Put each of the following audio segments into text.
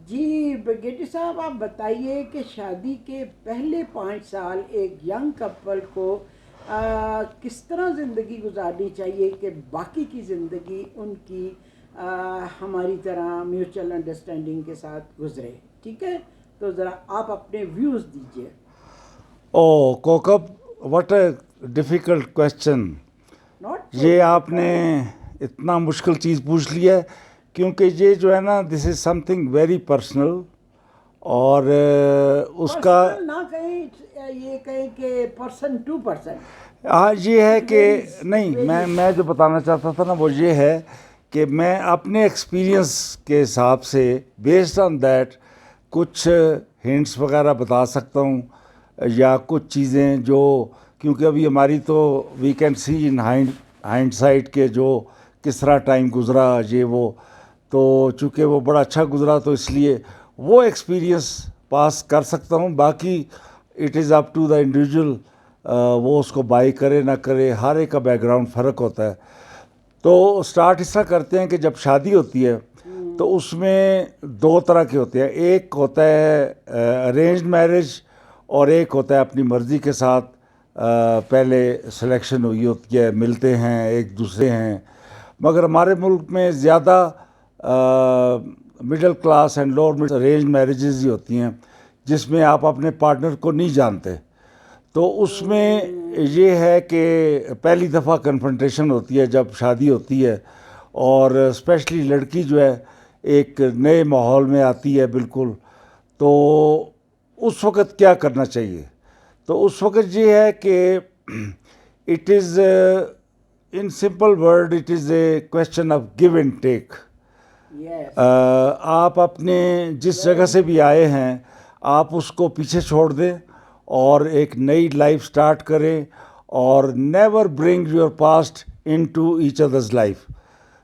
جی Getty صاحب، آپ بتائیے کہ شادی کے پہلے 5 سال ایک ینگ کپل کو کس طرح زندگی گزارنی چاہیے کہ باقی کی زندگی ان کی ہماری طرح میوچل انڈرسٹینڈنگ کے ساتھ گزرے. ٹھیک ہے، تو ذرا آپ اپنے ویوز دیجیے. Oh Kaukab, what a difficult question. Not so یہ آپ نے ڈیفیکلٹ. اتنا مشکل چیز پوچھ لی ہے، کیونکہ یہ جو ہے نا دس از سم تھنگ ویری پرسنل، اور اس کا پرسنل نہ کہیں، یہ کہیں کہ پرسن ٹو پرسن. ہاں یہ ہے It کہ varies, it نہیں، varies. میں جو بتانا چاہتا تھا نا وہ یہ ہے کہ میں اپنے ایکسپیرینس کے حساب سے بیسڈ آن دیٹ کچھ ہنٹس وغیرہ بتا سکتا ہوں، یا کچھ چیزیں جو، کیونکہ ابھی ہماری تو we can see in hindsight کے جو کس طرح ٹائم گزرا یہ وہ، تو چونکہ وہ بڑا اچھا گزرا تو اس لیے وہ ایکسپیرینس پاس کر سکتا ہوں. باقی it is up to the individual, وہ اس کو بائی کرے نہ کرے، ہر ایک کا بیک گراؤنڈ فرق ہوتا ہے. تو اسٹارٹ اس طرح کرتے ہیں کہ جب شادی ہوتی ہے تو اس میں دو طرح کے ہوتے ہیں. ایک ہوتا ہے ارینجڈ میرج، اور ایک ہوتا ہے اپنی مرضی کے ساتھ پہلے سلیکشن ہوئی ہوتی ہے، ملتے ہیں ایک دوسرے ہیں. مگر ہمارے ملک میں زیادہ middle class and lower middle arrange marriages ہی ہوتی ہیں، جس میں آپ اپنے پارٹنر کو نہیں جانتے. تو اس میں یہ ہے کہ پہلی دفعہ کنفرنٹیشن ہوتی ہے جب شادی ہوتی ہے، اور اسپیشلی لڑکی جو ہے ایک نئے ماحول میں آتی ہے بالکل. تو اس وقت کیا کرنا چاہیے؟ تو اس وقت یہ ہے کہ it is in simple word it is a question of give and take. Yes. آپ اپنے جس جگہ سے بھی آئے ہیں آپ اس کو پیچھے چھوڑ دیں اور ایک نئی لائف سٹارٹ کریں، اور never bring your past into each other's life.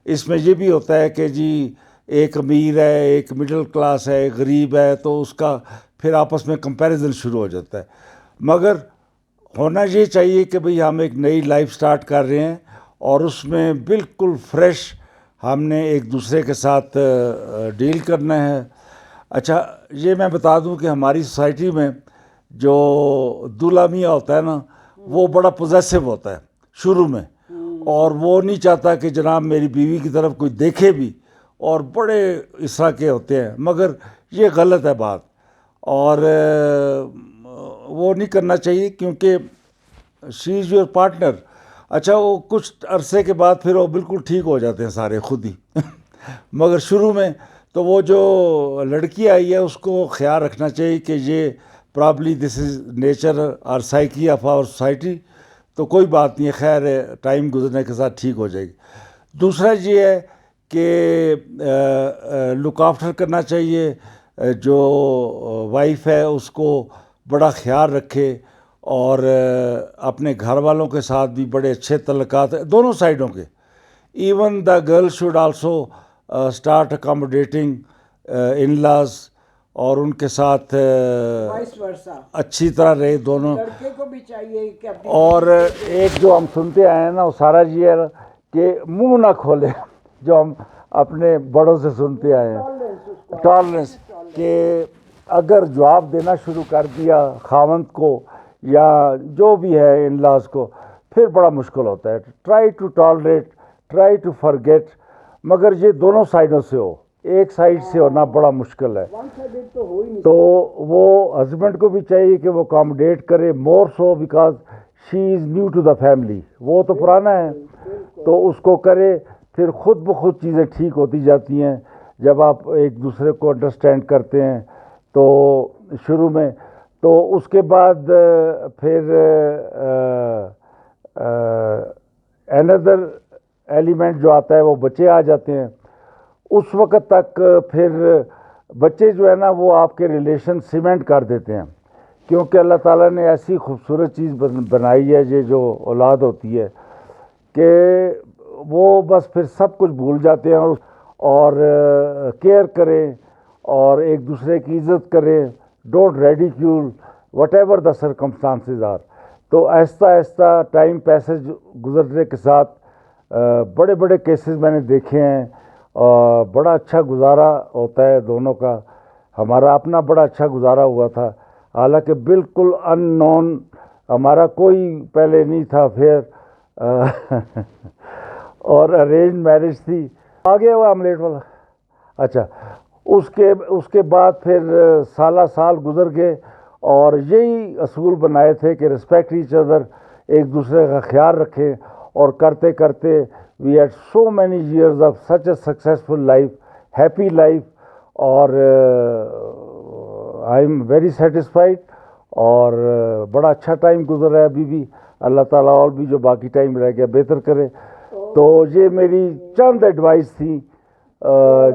اس میں یہ بھی ہوتا ہے کہ جی ایک امیر ہے، ایک مڈل کلاس ہے، ایک غریب ہے، تو اس کا پھر آپس میں کمپیریزن شروع ہو جاتا ہے. مگر ہونا یہ چاہیے کہ بھئی ہم ایک نئی لائف سٹارٹ کر رہے ہیں، اور اس میں بالکل فریش ہم نے ایک دوسرے کے ساتھ ڈیل کرنا ہے. اچھا یہ میں بتا دوں کہ ہماری سوسائٹی میں جو دلہا میاں ہوتا ہے نا وہ بڑا پوزیسو ہوتا ہے شروع میں، اور وہ نہیں چاہتا کہ جناب میری بیوی کی طرف کوئی دیکھے بھی، اور بڑے اس طرح کے ہوتے ہیں. مگر یہ غلط ہے بات، اور وہ نہیں کرنا چاہیے، کیونکہ شی از یور پارٹنر. اچھا وہ کچھ عرصے کے بعد پھر وہ بالکل ٹھیک ہو جاتے ہیں سارے خود ہی مگر شروع میں تو وہ جو لڑکی آئی ہے اس کو خیال رکھنا چاہیے کہ یہ پرابلی دس از نیچر اور سائیکی آف آور سوسائٹی. تو کوئی بات نہیں ہے، خیر ہے، ٹائم گزرنے کے ساتھ ٹھیک ہو جائے گی. دوسرا یہ ہے کہ لک آفٹر کرنا چاہیے، جو وائف ہے اس کو بڑا خیال رکھے، اور اپنے گھر والوں کے ساتھ بھی بڑے اچھے تعلقات دونوں سائڈوں کے. Even the girl should also start accommodating in laws, اور ان کے ساتھ وائس ورسا. اچھی طرح رہے دونوں. لڑکے کو بھی چاہیے کہ اپنی اور بیوی کو ایک جو ہم سنتے آئے ہیں نا وہ سارا یہ ہے کہ منہ نہ کھولے، جو ہم اپنے بڑوں سے سنتے آئے ہیں، ٹالرنس، کہ اگر جواب دینا شروع کر دیا خاوند کو یا جو بھی ہے ان لاز کو، پھر بڑا مشکل ہوتا ہے. Try to tolerate, try to forget. مگر یہ دونوں سائڈوں سے ہو، ایک سائڈ سے ہونا بڑا مشکل ہے. ون سائڈڈ تو ہو ہی نہیں. تو وہ ہسبینڈ کو بھی چاہیے کہ وہ اکاموڈیٹ کرے، more so because she is new to the family. وہ تو پرانا ہے تو اس کو کرے، پھر خود بخود چیزیں ٹھیک ہوتی جاتی ہیں جب آپ ایک دوسرے کو انڈرسٹینڈ کرتے ہیں. تو شروع میں تو اس کے بعد پھر اندر ایلیمنٹ جو آتا ہے وہ بچے آ جاتے ہیں. اس وقت تک پھر بچے جو ہے نا وہ آپ کے ریلیشن سیمنٹ کر دیتے ہیں، کیونکہ اللہ تعالیٰ نے ایسی خوبصورت چیز بنائی ہے یہ جو اولاد ہوتی ہے کہ وہ بس پھر سب کچھ بھول جاتے ہیں، اور کیئر کریں اور ایک دوسرے کی عزت کریں. Don't ridicule whatever the circumstances are. تو آہستہ آہستہ ٹائم پیسز گزرنے کے ساتھ بڑے بڑے کیسز میں نے دیکھے ہیں، بڑا اچھا گزارا ہوتا ہے دونوں کا. ہمارا اپنا بڑا اچھا گزارا ہوا تھا، حالانکہ بالکل ان نون، ہمارا کوئی پہلے نہیں تھا افیئر اور ارینج میرج تھی. آگے وہ آملیٹ والا. اچھا، اس کے بعد پھر سالہ سال گزر گئے اور یہی اصول بنائے تھے کہ رسپیکٹ ایچ ادر، ایک دوسرے کا خیال رکھیں، اور کرتے کرتے we had so many years of such a successful life, happy life, اور آئی ایم ویری سیٹسفائڈ. اور بڑا اچھا ٹائم گزر رہا ہے ابھی بھی. اللہ تعالیٰ اور بھی جو باقی ٹائم رہ گیا بہتر کرے. تو یہ میری چند ایڈوائس تھی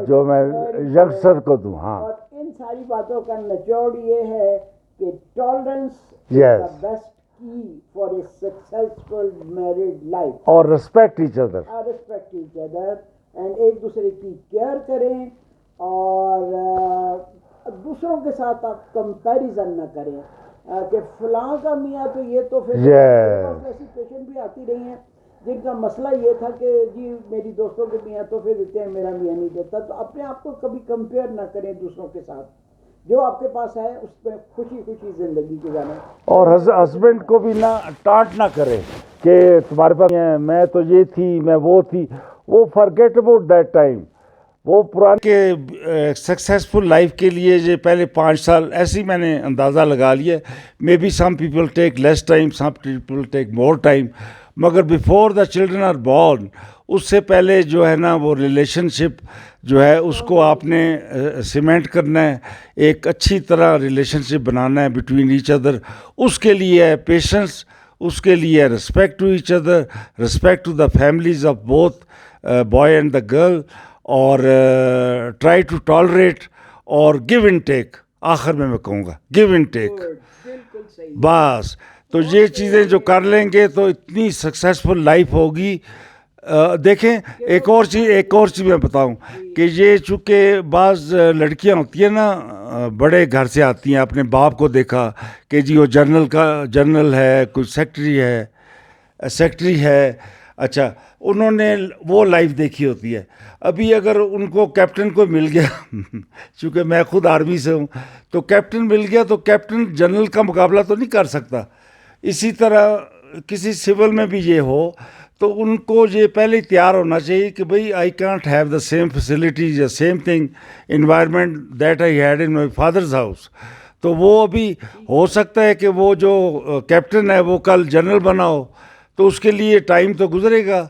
جو میں ینگسٹر کو دوں. ہاں، اور ان ساری باتوں کا نچوڑ یہ ہے کہ tolerance Yes. the best key for a successful married life. اور respect each other. Respect each other and ایک دوسرے کی کیئر کریں، اور دوسروں کے ساتھ آپ کمپیریزن نہ کریں کہ فلاں کا میاں تو یہ تو پھر Yes. ایسی پیشنٹ بھی آتی رہی ہیں جن کا مسئلہ یہ تھا کہ جی میری دوستوں کے میاں تحفے دیتے ہیں، میرا میاں نہیں دیتا. تو اپنے آپ کو کبھی کمپیئر نہ کریں دوسروں کے ساتھ. جو آپ کے پاس ہے اس پہ خوشی خوشی زندگی گزاریں. اور ہسبینڈ کو بھی نہ ٹانٹ نہ کرے کہ تمہارے پاس میں تو یہ تھی، میں وہ تھی. وہ فرگیٹ اباؤٹ دیٹ ٹائم. وہ پرانے کے سکسیزفل لائف کے لیے یہ پہلے 5 سال ایسے ہی میں نے اندازہ لگا لیا. Maybe some people take less time, some people take more time, مگر before the children are born, اس سے پہلے جو ہے نا وہ ریلیشن شپ جو ہے اس کو آپ نے سیمنٹ کرنا ہے، ایک اچھی طرح ریلیشن شپ بنانا ہے بٹوین ایچ ادر. اس کے لیے ہے پیشنس، اس کے لیے ہے respect to each other, respect to the families of both boy and the girl, اور ٹرائی ٹو ٹالریٹ اور گیو اینڈ ٹیک. آخر میں کہوں گا گیو اینڈ ٹیک، بالکل صحیح. بس. تو یہ چیزیں جو کر لیں گے تو اتنی سکسیزفل لائف ہوگی. دیکھیں ایک اور چیز میں بتاؤں کہ یہ چونکہ بعض لڑکیاں ہوتی ہیں نا بڑے گھر سے آتی ہیں، اپنے باپ کو دیکھا کہ جی وہ جنرل ہے، کوئی سیکٹری ہے. اچھا، انہوں نے وہ لائف دیکھی ہوتی ہے. ابھی اگر ان کو کیپٹن کو مل گیا چونکہ میں خود آرمی سے ہوں، تو کیپٹن مل گیا تو کیپٹن جنرل کا مقابلہ تو نہیں کر سکتا. اسی طرح کسی سول میں بھی یہ ہو تو ان کو یہ پہلے ہی تیار ہونا چاہیے کہ بھئی I can't have the same facilities یا same thing environment that I had in my father's house. تو وہ ابھی ہو سکتا ہے کہ وہ جو کیپٹن ہے وہ کل جنرل بنا ہو، تو اس کے لیے ٹائم تو گزرے گا.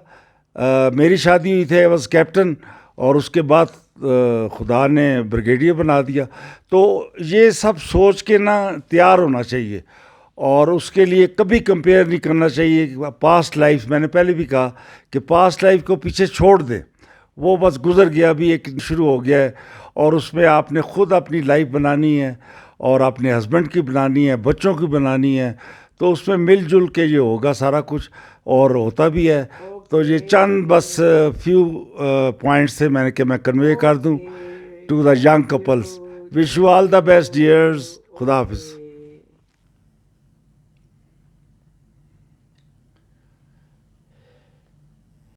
میری شادی ہوئی تھی بس کیپٹن، اور اس کے بعد خدا نے بریگیڈیئر بنا دیا. تو یہ سب سوچ کے نا تیار ہونا چاہیے، اور اس کے لیے کبھی کمپیئر نہیں کرنا چاہیے. پاسٹ لائف، میں نے پہلے بھی کہا کہ پاسٹ لائف کو پیچھے چھوڑ دیں، وہ بس گزر گیا، ابھی ایک شروع ہو گیا ہے، اور اس میں آپ نے خود اپنی لائف بنانی ہے، اور اپنے ہسبینڈ کی بنانی ہے، بچوں کی بنانی ہے. تو اس میں مل جل کے یہ ہوگا سارا کچھ، اور ہوتا بھی ہے. تو یہ چند بس فیو پوائنٹس تھے میں کنوے کر دوں to the young couples. Wish you all the best dears. خدا حافظ.